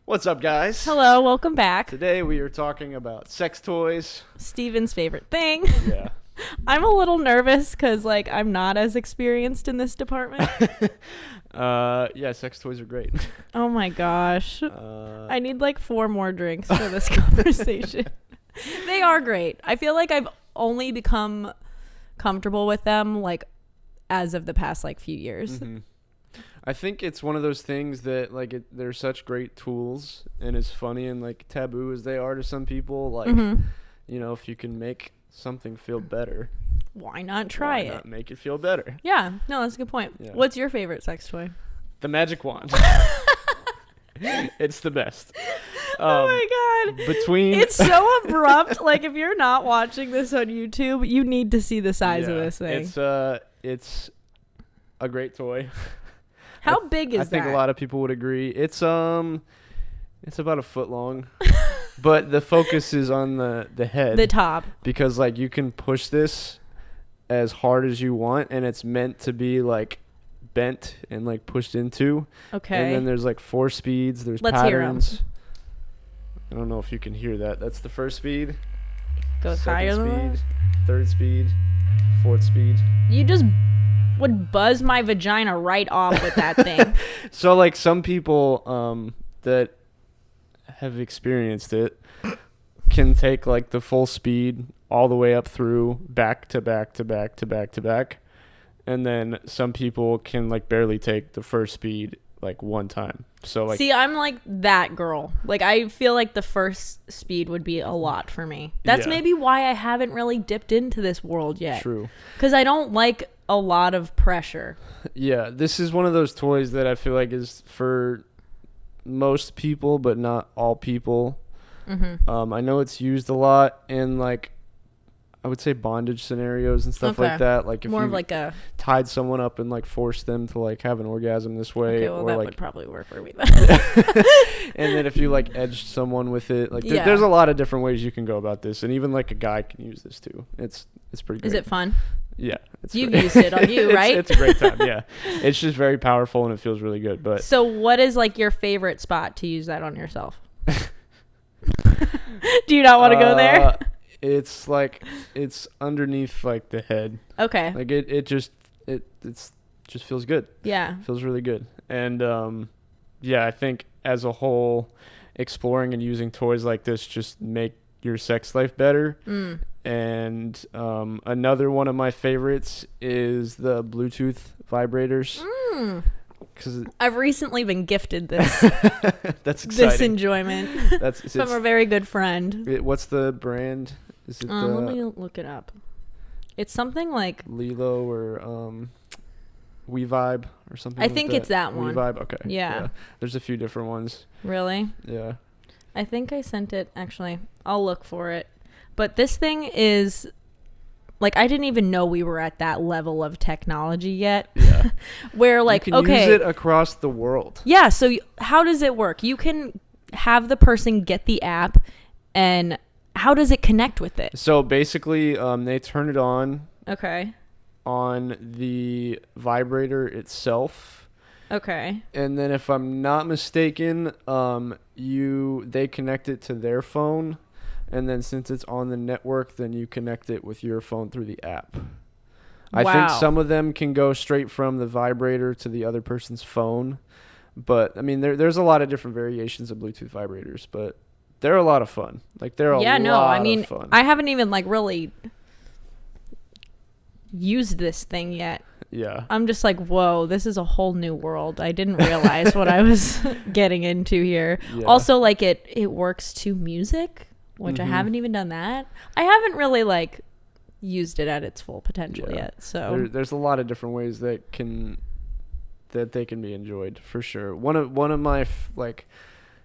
What's up, guys? Hello, welcome back. Today we are talking about sex toys. Steven's favorite thing. Yeah. I'm a little nervous because, I'm not as experienced in this department. Yeah, sex toys are great. Oh my gosh. I need 4 more drinks for this conversation. They are great. I feel like I've only become comfortable with them, as of the past, few years. Mm-hmm. I think it's one of those things that, they're such great tools, and as funny and, taboo as they are to some people, if you can make something feel better, why not try it? Not make it feel better? Yeah, no, that's a good point. Yeah. What's your favorite sex toy? The magic wand. It's the best. Oh my god. It's so abrupt. If you're not watching this on YouTube, you need to see the size of this thing. It's a great toy. How big is that? I think a lot of people would agree. It's about a foot long. But the focus is on the head. The top. Because you can push this as hard as you want, and it's meant to be bent and pushed into. Okay. And then there's 4 speeds. There's Let's patterns. Hear 'em. I don't know if you can hear that. That's the first speed. Goes higher than that? Speed, third speed, fourth speed. You just would buzz my vagina right off with that thing. So some people that have experienced it can take the full speed all the way up through back to back to back to back to back, and then some people can barely take the first speed one time. So see, I'm that girl. I feel the first speed would be a lot for me. That's maybe why I haven't really dipped into this world yet. True. Because I don't like a lot of pressure. Yeah, this is one of those toys that I feel is for most people, but not all people. Mm-hmm. I know it's used a lot in I would say bondage scenarios and stuff like that. If more you of a tied someone up and forced them to have an orgasm this way. Okay, well, or that would probably work for me then. And then if you edged someone with it, there's a lot of different ways you can go about this, and even a guy can use this too. It's pretty great. Is it fun? Yeah, you've used it, are you? Right? It's a great time. Yeah, it's just very powerful and it feels really good. But so, what is your favorite spot to use that on yourself? Do you not want to go there? It's it's underneath the head. Okay. It just feels good. Yeah. It feels really good. And I think as a whole, exploring and using toys like this just make your sex life better. Mm. And another one of my favorites is the Bluetooth vibrators. Mm. Cause I've recently been gifted this. That's exciting. This enjoyment. It's from a very good friend. What's the brand? Is it let me look it up. It's something like Lilo or WeVibe or something. I think it's that one. WeVibe. Okay. Yeah. There's a few different ones. Really? Yeah. I think I sent it. Actually, I'll look for it. But this thing is I didn't even know we were at that level of technology yet. Yeah. Where you can use it across the world. Yeah. So how does it work? You can have the person get the app, and how does it connect with it? So basically, they turn it on. Okay. On the vibrator itself. Okay. And then, if I'm not mistaken, they connect it to their phone. And then since it's on the network, then you connect it with your phone through the app. I think some of them can go straight from the vibrator to the other person's phone. But, I mean, there's a lot of different variations of Bluetooth vibrators. But they're a lot of fun. They're a lot of fun. I haven't even, really used this thing yet. Yeah. I'm just whoa, this is a whole new world. I didn't realize what I was getting into here. Yeah. Also, it works to music. Which I haven't even done that. I haven't really used it at its full potential yet. So there's a lot of different ways that they can be enjoyed for sure. One of my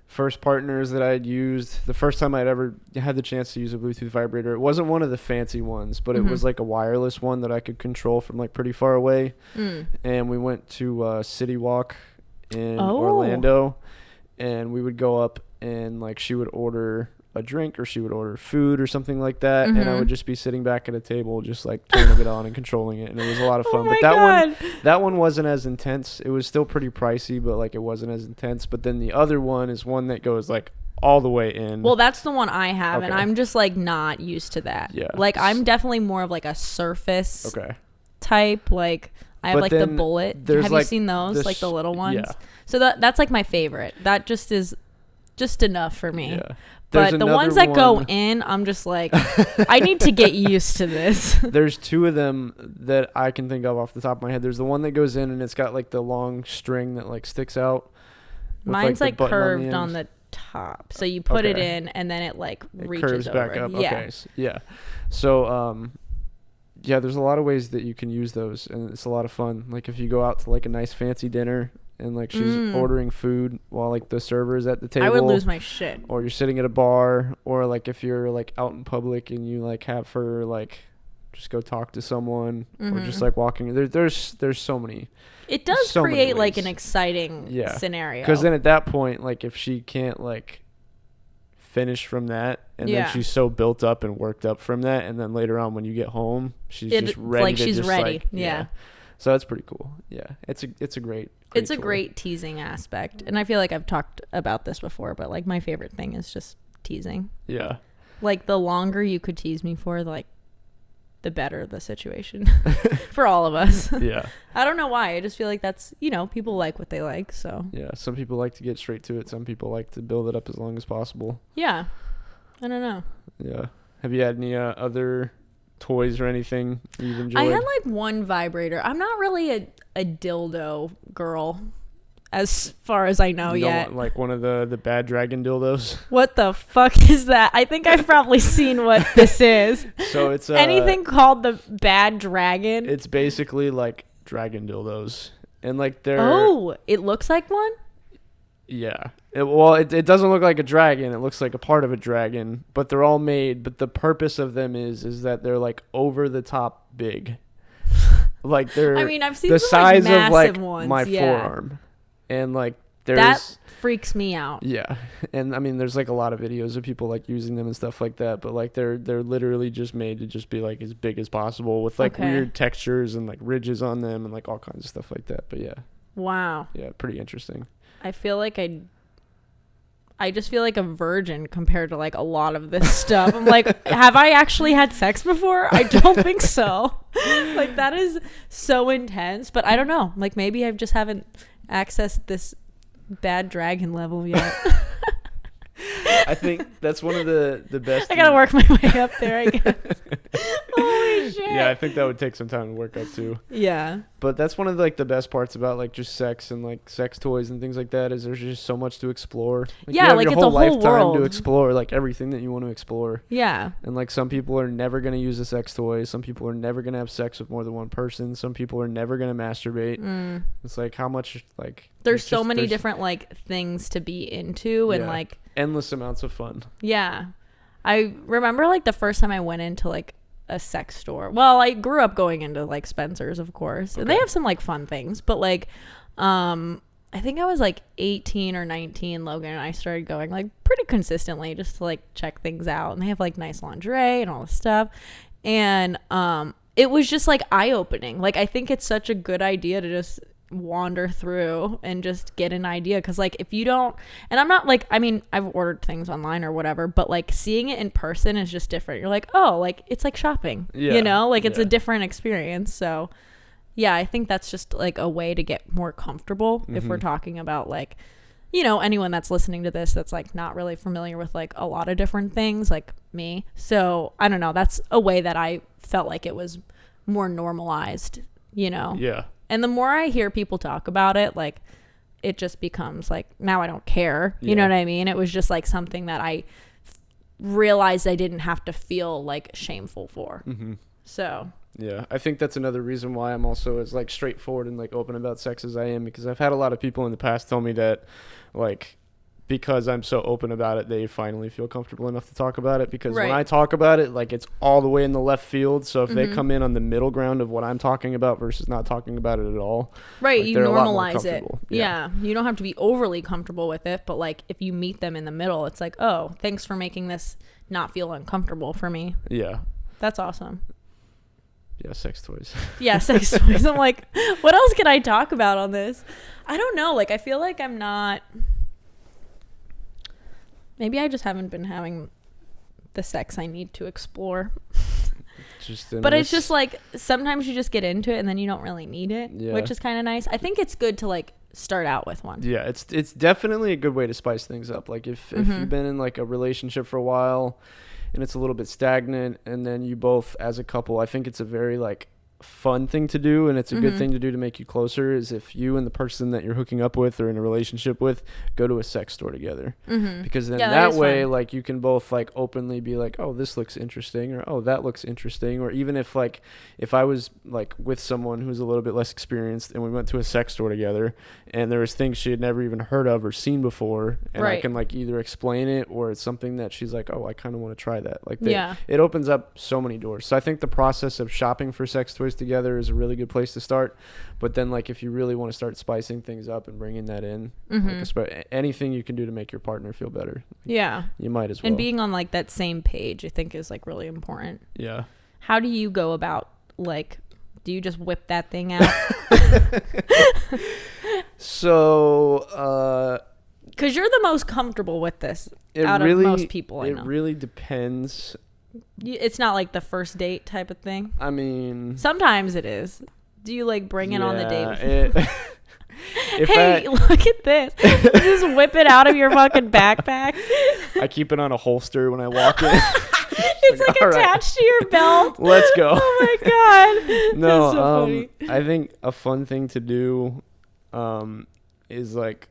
first partners that I'd used, the first time I'd ever had the chance to use a Bluetooth vibrator, it wasn't one of the fancy ones, but it was a wireless one that I could control from pretty far away. Mm. And we went to City Walk in Orlando, and we would go up and she would order a drink or she would order food or something like that, Mm-hmm. and I would just be sitting back at a table just like turning it on and controlling it, and it was a lot of fun. Oh my But God. that one wasn't as intense. It was still pretty pricey, but like it wasn't as intense. But then the other one is one that goes like all the way in. Well, that's the one I have, and Okay. I'm just like not used to that. Yeah. Like I'm definitely more of like a surface Okay. type. Like I have But like the then bullet. there's, Have you like, seen those? this- Like the little ones? yeah. So that's like my favorite. That just is just enough for me. Yeah. There's But the another ones that go one- in, I'm just like, I need to get used to this. There's two of them that I can think of off the top of my head. There's the one that goes in and it's got like the long string that like sticks out. with, Mine's the like button curved on end. the top. So you put it Okay. in and then it like It reaches curves back over. up. Yeah. Okay. Yeah. So yeah, there's a lot of ways that you can use those, and it's a lot of fun. Like if you go out to like a nice fancy dinner and like she's ordering food while like the server's at the table. I would lose my shit. Or you're sitting at a bar, or like if you're like out in public and you like have her like just go talk to someone, or just like walking. There's so many. It does so many create like ways. an exciting Yeah. scenario. Because then at that point, like if she can't like finish from that, and Yeah. then she's so built up and worked up from that, and then later on when you get home, she's just ready. like to she's just, ready. like, Yeah. So that's pretty cool. Yeah, it's a great. It's a tool. great teasing aspect. And I feel like I've talked about this before, but like my favorite thing is just teasing. Yeah. Like the longer you could tease me for, like the better the situation for all of us. Yeah. I don't know why. I just feel like that's, people like what they like. So Yeah. Some people like to get straight to it. Some people like to build it up as long as possible. yeah, I don't know. Yeah. Have you had any other toys or anything you've enjoyed? I had like one vibrator. I'm not really a dildo girl as far as I know You don't yet. want, like one of the bad dragon dildos. What the fuck is that? I think I've probably seen what this is. So it's Anything called the bad dragon? It's basically like dragon dildos, and like they're It looks like one? yeah. It doesn't look like a dragon. It looks like a part of a dragon, but they're all made. But the purpose of them is that they're like over the top big. Like they're I mean, I've seen the some, size like, of like massive ones. my Yeah. forearm, and like there's That freaks me out. yeah, and I mean there's like a lot of videos of people like using them and stuff like that. But like they're literally just made to just be like as big as possible with like Okay. weird textures and like ridges on them and like all kinds of stuff like that. But yeah, Wow. yeah, pretty interesting. I feel like I just feel like a virgin compared to like a lot of this stuff. I'm like, have I actually had sex before? I don't think so. Like that is so intense, but I don't know. Like maybe I just haven't accessed this bad dragon level yet. I think that's one of the best. I gotta work my way up there, I guess. Holy shit. Yeah, I think that would take some time to work up too. Yeah. But that's one of like the best parts about like just sex and like sex toys and things like that is there's just so much to explore. Like, Yeah, you have like, your it's a whole lifetime world. to explore like everything that you want to explore. Yeah. And like some people are never gonna use a sex toy. Some people are never gonna have sex with more than one person. Some people are never gonna masturbate. It's like how much like There's so many different like things to be into and Yeah. like endless amounts of fun. yeah. I remember like the first time I went into like a sex store. Well, I grew up going into like Spencer's, of course. And they Okay. have some like fun things, but like I think I was like 18 or 19, Logan and I started going like pretty consistently just to like check things out. And they have like nice lingerie and all this stuff. And it was just like eye-opening. Like I think it's such a good idea to just wander through and just get an idea, because like if you don't, and I'm not like, I mean I've ordered things online or whatever, but like seeing it in person is just different. You're like, oh, like it's like shopping. Yeah. Like it's a Yeah. different experience. So yeah, I think that's just like a way to get more comfortable if we're talking about like, anyone that's listening to this that's like not really familiar with like a lot of different things like me. So I don't know, that's a way that I felt like it was more normalized. Yeah. And the more I hear people talk about it, like it just becomes like, now I don't care. You Yeah. know what I mean? It was just like something that I realized I didn't have to feel like shameful for. So Yeah, I think that's another reason why I'm also as like straightforward and like open about sex as I am, because I've had a lot of people in the past tell me that like because I'm so open about it, they finally feel comfortable enough to talk about it. Because Right. when I talk about it, like, it's all the way in the left field. So if they Mhm. come in on the middle ground of what I'm talking about versus not talking about it at all, Right, like, you they're a lot more normalize it. comfortable. Yeah. You don't have to be overly comfortable with it, but like if you meet them in the middle, it's like, oh, thanks for making this not feel uncomfortable for me. Yeah. That's awesome. Yeah, sex toys. Yeah, sex toys. I'm like, what else can I talk about on this? I don't know. Like, I feel like I'm not. Maybe I just haven't been having the sex I need to explore. But it's just like sometimes you just get into it and then you don't really need it, which is kind of nice. I think it's good to like start out with one. Yeah, it's definitely a good way to spice things up. Like if you've been in like a relationship for a while and it's a little bit stagnant, and then you both as a couple, I think it's a very like fun thing to do, and it's a good thing to do to make you closer, is if you and the person that you're hooking up with or in a relationship with go to a sex store together, because then that way fun. Like you can both like openly be like, oh, this looks interesting, or oh, that looks interesting. Or even if like if I was like with someone who's a little bit less experienced and we went to a sex store together and there was things she had never even heard of or seen before, and I can like either explain it or it's something that she's like, oh, I kind of want to try that. Like it opens up so many doors. So I think the process of shopping for sex toys together is a really good place to start. But then like if you really want to start spicing things up and bringing that in, like anything you can do to make your partner feel better, like, you might as well. And being on like that same page, I think, is like really important. Yeah. How do you go about, like, do you just whip that thing out? So because you're the most comfortable with this out of most people I know. It really depends. It's not like the first date type of thing. I mean, sometimes it is. Do you like bring it on the date? Hey, look at this. Just whip it out of your fucking backpack. I keep it on a holster when I walk in. It's like attached to your belt. Let's go. Oh my god. No, that's so funny. I think a fun thing to do is like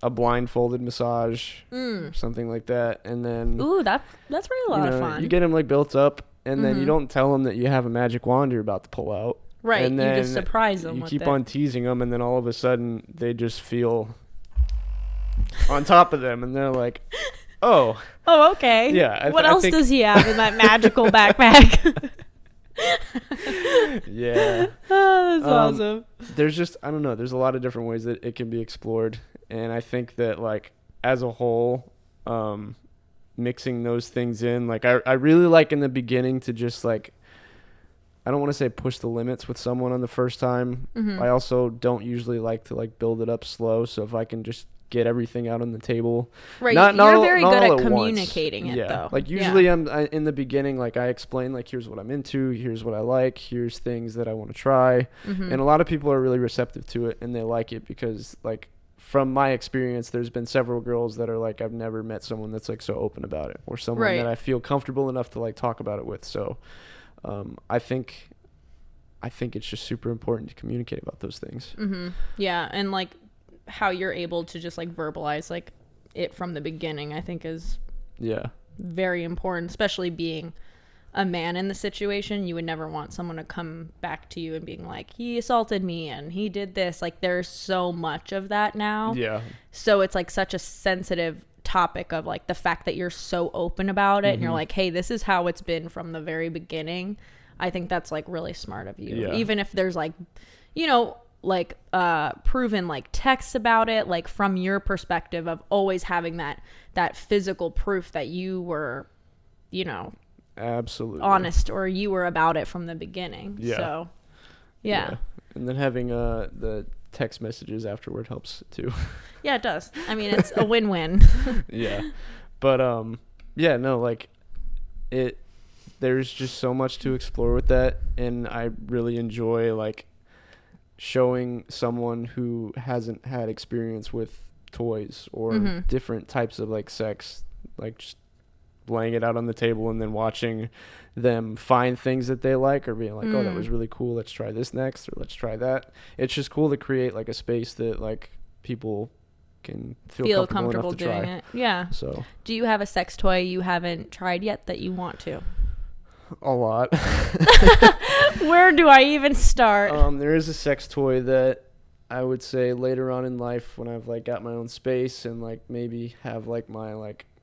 a blindfolded massage or something like that, and then that's really a lot of fun. You get them like built up, and then you don't tell them that you have a magic wand you're about to pull out. Right, and then you just surprise them. You keep on teasing them, and then all of a sudden they just feel on top of them, and they're like, "Oh, okay." Yeah. What else does he have in that magical backpack? Yeah. Oh, that's awesome. There's just, I don't know, there's a lot of different ways that it can be explored, and I think that like as a whole, mixing those things in, like I really like in the beginning to just like, I don't want to say push the limits with someone on the first time. I also don't usually like to like build it up slow. So if I can just get everything out on the table. Right. You're very good at communicating it though. Like usually I'm in the beginning, like I explain like, here's what I'm into, here's what I like, here's things that I want to try. And a lot of people are really receptive to it and they like it because like from my experience, there's been several girls that are like, I've never met someone that's like so open about it, or someone that I feel comfortable enough to like talk about it with. So I think it's just super important to communicate about those things. Yeah, and like how you're able to just like verbalize like it from the beginning, I think is very important, especially being a man in the situation. You would never want someone to come back to you and being like, he assaulted me and he did this. Like there's so much of that now. Yeah. So it's like such a sensitive topic of like the fact that you're so open about it and you're like, hey, this is how it's been from the very beginning. I think that's like really smart of you. Even if there's like, you know, like proven like texts about it, like from your perspective of always having that physical proof that you were, you know, absolutely honest, or you were about it from the beginning. So yeah. And then having the text messages afterward helps too. Yeah, it does. I mean, it's a win-win. Yeah. But no, like there's just so much to explore with that, and I really enjoy like showing someone who hasn't had experience with toys or different types of like sex, like just laying it out on the table and then watching them find things that they like, or being like, oh, that was really cool, let's try this next, or let's try that. It's just cool to create like a space that like people can feel comfortable enough to doing try. it. Yeah. So do you have a sex toy you haven't tried yet that you want to? A lot. Where do I even start? There is a sex toy that I would say later on in life when I've like got my own space and like maybe have like my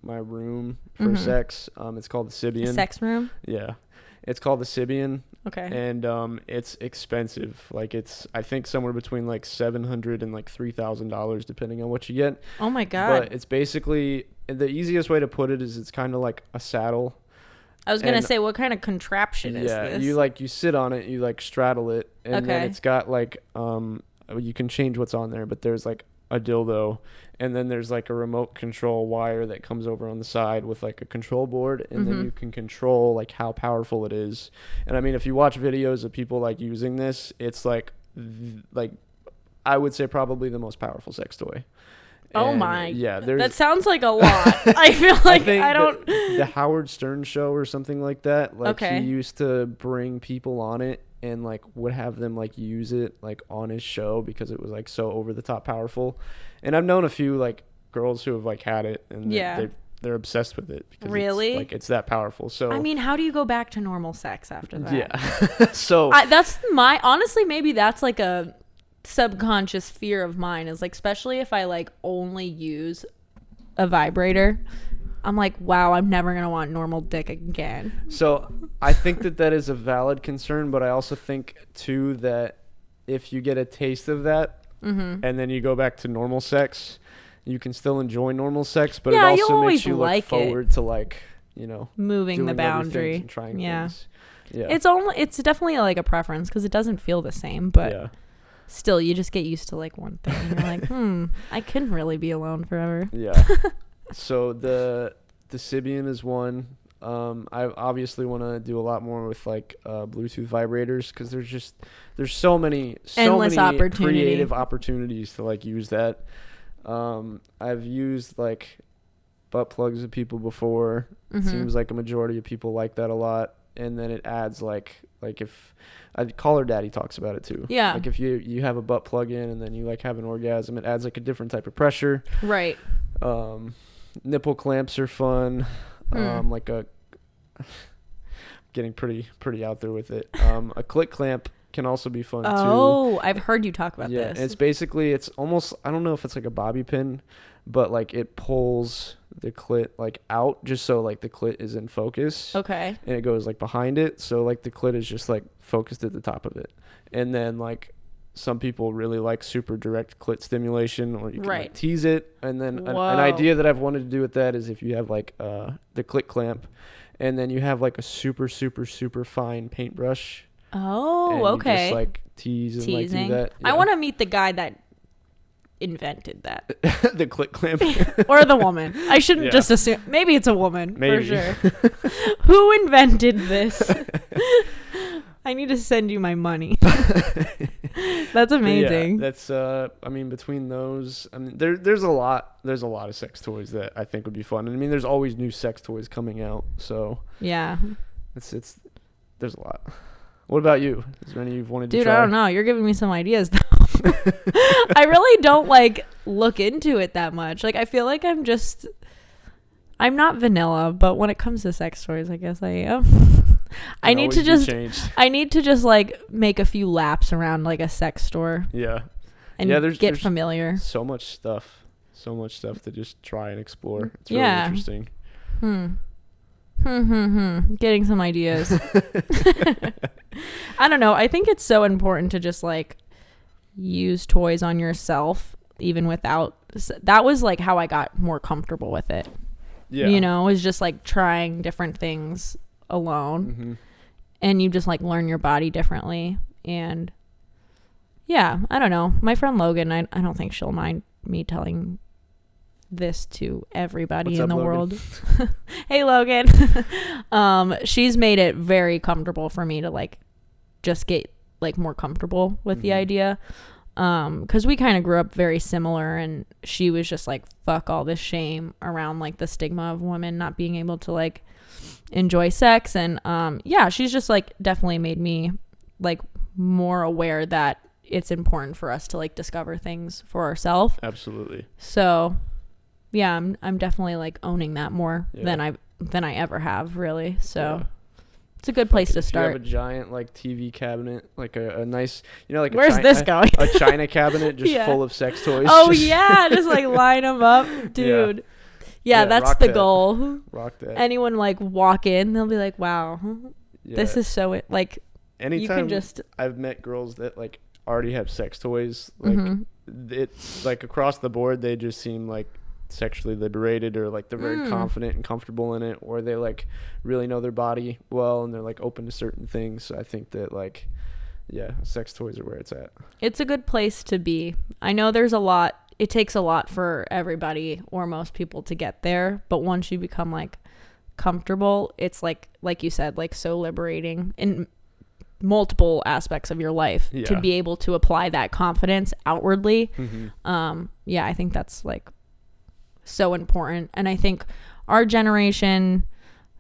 room for sex. It's called the Sibian. A sex room? Yeah. It's called the Sibian. Okay. And it's expensive. Like it's I think somewhere between like $700 and like $3,000 depending on what you get. Oh my God. But it's basically the easiest way to put it is it's kind of like a saddle. I was gonna say, what kind of contraption is this? Yeah, you sit on it, you like straddle it, and then it's got like you can change what's on there, but there's like a dildo, and then there's like a remote control wire that comes over on the side with like a control board, and then you can control like how powerful it is. And I mean, if you watch videos of people like using this, it's like I would say probably the most powerful sex toy. Oh my. Yeah, that sounds like a lot. I feel like I don't. The Howard Stern show or something like that. Like he used to bring people on it and like would have them like use it like on his show because it was like so over the top powerful. And I've known a few like girls who have like had it and they're obsessed with it because it's that powerful. So I mean, how do you go back to normal sex after that? Yeah. So honestly, maybe that's like a subconscious fear of mine, is like, especially if I like only use a vibrator, I'm like, wow, I'm never gonna want normal dick again. So I think that is a valid concern, but I also think too that if you get a taste of that and then you go back to normal sex, you can still enjoy normal sex, but it also makes you look forward to like, you know, moving the boundary and trying things. Yeah, it's definitely like a preference because it doesn't feel the same, but still, you just get used to like one thing. And you're like, I couldn't really be alone forever. Yeah. So the Sibian is one. I obviously want to do a lot more with like Bluetooth vibrators because there's so many creative opportunities to like use that. I've used like butt plugs with people before. It seems like a majority of people like that a lot. And then it adds like if Caller Daddy talks about it too. Yeah. Like if you have a butt plug in and then you like have an orgasm, it adds like a different type of pressure. Right. Nipple clamps are fun. Like a getting pretty out there with it. A clit clamp can also be fun too. Oh, I've heard you talk about this. Yeah, it's basically almost, I don't know if it's like a bobby pin, but like it pulls the clit like out just so like the clit is in focus. Okay. And it goes like behind it, so like the clit is just like focused at the top of it. And then like some people really like super direct clit stimulation, or you can like tease it. And then an idea that I've wanted to do with that is if you have like the clit clamp and then you have like a super super super fine paintbrush. Oh, and okay. You just like teasing. Like do that. Yeah. I want to meet the guy that invented that. The clit clamp. Or the woman. I shouldn't just assume. Maybe it's a woman. Maybe. For sure. Who invented this? I need to send you my money. That's amazing. Yeah, that's I mean, between those, I mean, there's a lot of sex toys that I think would be fun. And I mean, there's always new sex toys coming out, so yeah, it's there's a lot. What about you? Is there any you've wanted to try? Dude, I don't know. You're giving me some ideas though. I really don't like look into it that much. Like I feel like I'm not vanilla, but when it comes to sex toys, I guess I am. I need to just like make a few laps around like a sex store. Yeah. And there's familiar. So much stuff to just try and explore. It's really interesting. Getting some ideas. I don't know. I think it's so important to just like use toys on yourself, even without. That was like how I got more comfortable with it. Yeah. You know, is just like trying different things alone, and you just like learn your body differently. And yeah, I don't know. My friend Logan, I don't think she'll mind me telling this to everybody in the world. Hey Logan. She's made it very comfortable for me to like just get like more comfortable with the idea, because we kind of grew up very similar, and she was just like, fuck all this shame around like the stigma of women not being able to like enjoy sex. And she's just like definitely made me like more aware that it's important for us to like discover things for ourselves. Absolutely. So yeah, I'm definitely like owning that more than I ever have, really. So It's a good place to If start. you have a giant like TV cabinet, like a nice, you know, like Where's this going? a China cabinet just Yeah. full of sex toys. Oh yeah, just like line them up, dude. Yeah, that's the goal. Rock that. Anyone like walk in, they'll be like, "Wow, this is so like." Anytime you can just. I've met girls that like already have sex toys, like it's like across the board, they just seem like sexually liberated, or like they're very confident and comfortable in it, or they like really know their body well and they're like open to certain things. So I think that like sex toys are where it's at. It's a good place to be. I know there's a lot, it takes a lot for everybody or most people to get there, but once you become like comfortable, it's like you said, like so liberating in multiple aspects of your life to be able to apply that confidence outwardly. I think that's like so important. And I think our generation,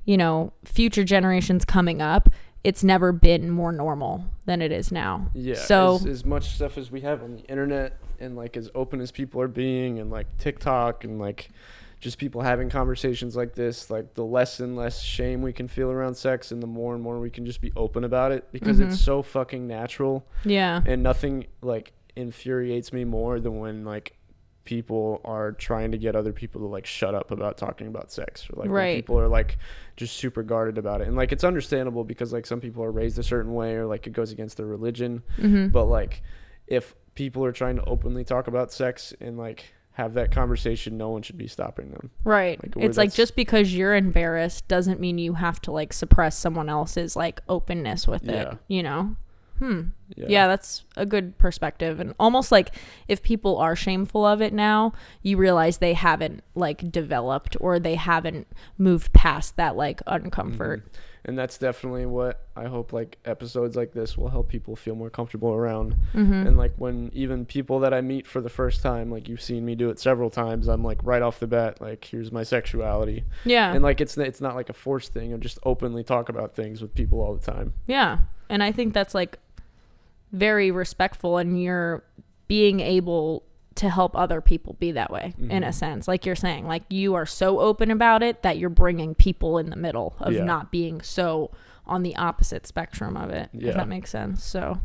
you know, future generations coming up, it's never been more normal than it is now. So as much stuff as we have on the internet, and like as open as people are being, and like TikTok, and like just people having conversations like this, like the less and less shame we can feel around sex, and the more and more we can just be open about it, because it's so fucking natural. And nothing like infuriates me more than when like people are trying to get other people to like shut up about talking about sex, or like when people are like just super guarded about it. And like it's understandable, because like some people are raised a certain way, or like it goes against their religion. But like if people are trying to openly talk about sex and like have that conversation, no one should be stopping them. Like, it's like just because you're embarrassed doesn't mean you have to like suppress someone else's like openness with it, you know? Yeah, that's a good perspective. And almost like if people are shameful of it now, you realize they haven't like developed, or they haven't moved past that like uncomfort. And that's definitely what I hope like episodes like this will help people feel more comfortable around. And like when even people that I meet for the first time, like you've seen me do it several times, I'm like right off the bat, like here's my sexuality. And like it's not like a forced thing. I just openly talk about things with people all the time. And I think that's like very respectful, and you're being able to help other people be that way in a sense. Like you're saying, like you are so open about it that you're bringing people in the middle of not being so on the opposite spectrum of it, if that makes sense. So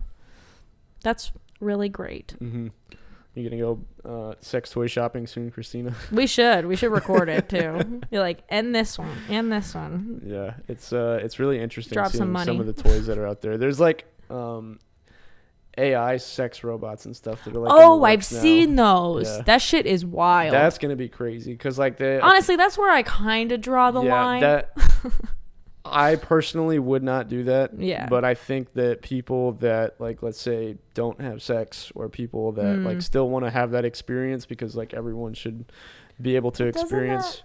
that's really great. You gonna go sex toy shopping soon, Kristina? We should record it too. You're like, and this one and this one. Yeah, it's really interesting. Drop seeing some money. Some of the toys that are out there. There's like AI sex robots and stuff that are like I've seen those. That shit is wild. That's gonna be crazy, because like honestly, that's where I kind of draw the line. I personally would not do that. But I think that people that like, let's say, don't have sex, or people that like still want to have that experience, because like everyone should be able to experience.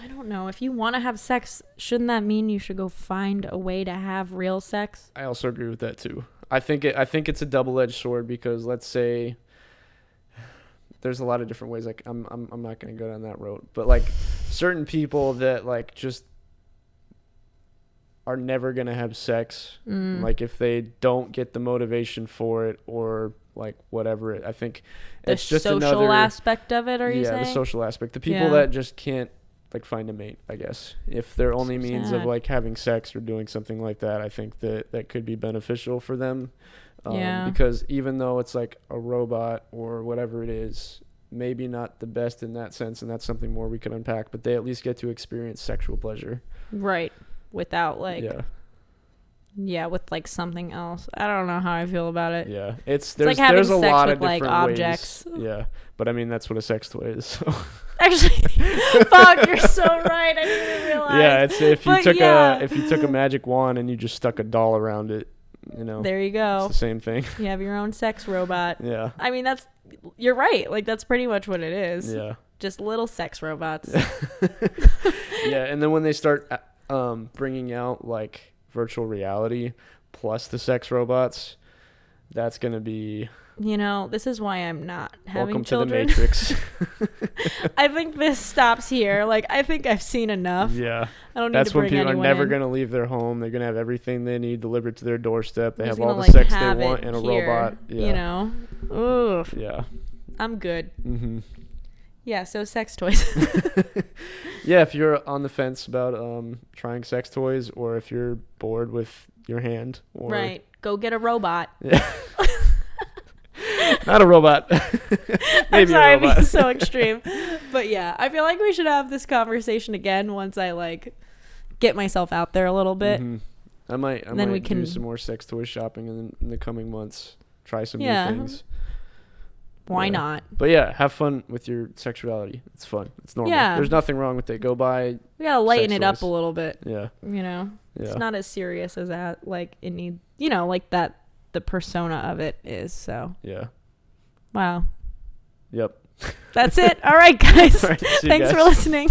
I don't know. If you want to have sex, shouldn't that mean you should go find a way to have real sex? I also agree with that too. I think it's a double-edged sword, because let's say there's a lot of different ways. Like I'm not going to go down that road, but like certain people that like just are never going to have sex, like if they don't get the motivation for it, or like whatever I think it's just social another aspect of it. Are you saying? Yeah, the social aspect. The people that just can't like find a mate, I guess, if their only means of like having sex or doing something like that, I think that could be beneficial for them. Because even though it's like a robot or whatever it is, maybe not the best in that sense, and that's something more we can unpack, but they at least get to experience sexual pleasure. Without like with like something else. I don't know how I feel about it. There's like having there's a sex lot with of different like objects. Ways. But I mean, that's what a sex toy is, so. Actually, fuck, you're so right. I didn't even realize. It's if you took a magic wand and you just stuck a doll around it, you know. There you go. It's the same thing. You have your own sex robot. I mean, you're right. Like that's pretty much what it is. Just little sex robots. And then when they start bringing out like virtual reality plus the sex robots, that's gonna be. You know, this is why I'm not having Welcome children. To the Matrix. I think this stops here. Like, I think I've seen enough. I don't need to bring anyone in. That's when people are never going to leave their home. They're going to have everything they need delivered to their doorstep. They have all the like sex they want in a here, robot. You know? Ooh. Yeah. I'm good. Yeah, so sex toys. Yeah, if you're on the fence about trying sex toys, or if you're bored with your hand, or Right. Go get a robot. Yeah. Not a robot. I'm sorry, I'm being so extreme. But yeah, I feel like we should have this conversation again once I like get myself out there a little bit. Mm-hmm. I might do some more sex toy shopping in the coming months. Try some new things. Why not? But yeah, have fun with your sexuality. It's fun. It's normal. Yeah. There's nothing wrong with it. Go buy. We gotta lighten it up a little bit. Yeah. You know, Yeah. it's not as serious as that. Like it needs, you know, like that. The persona of it is so. Yeah. Wow. Yep. That's it. All right, guys. All right, Thanks for listening.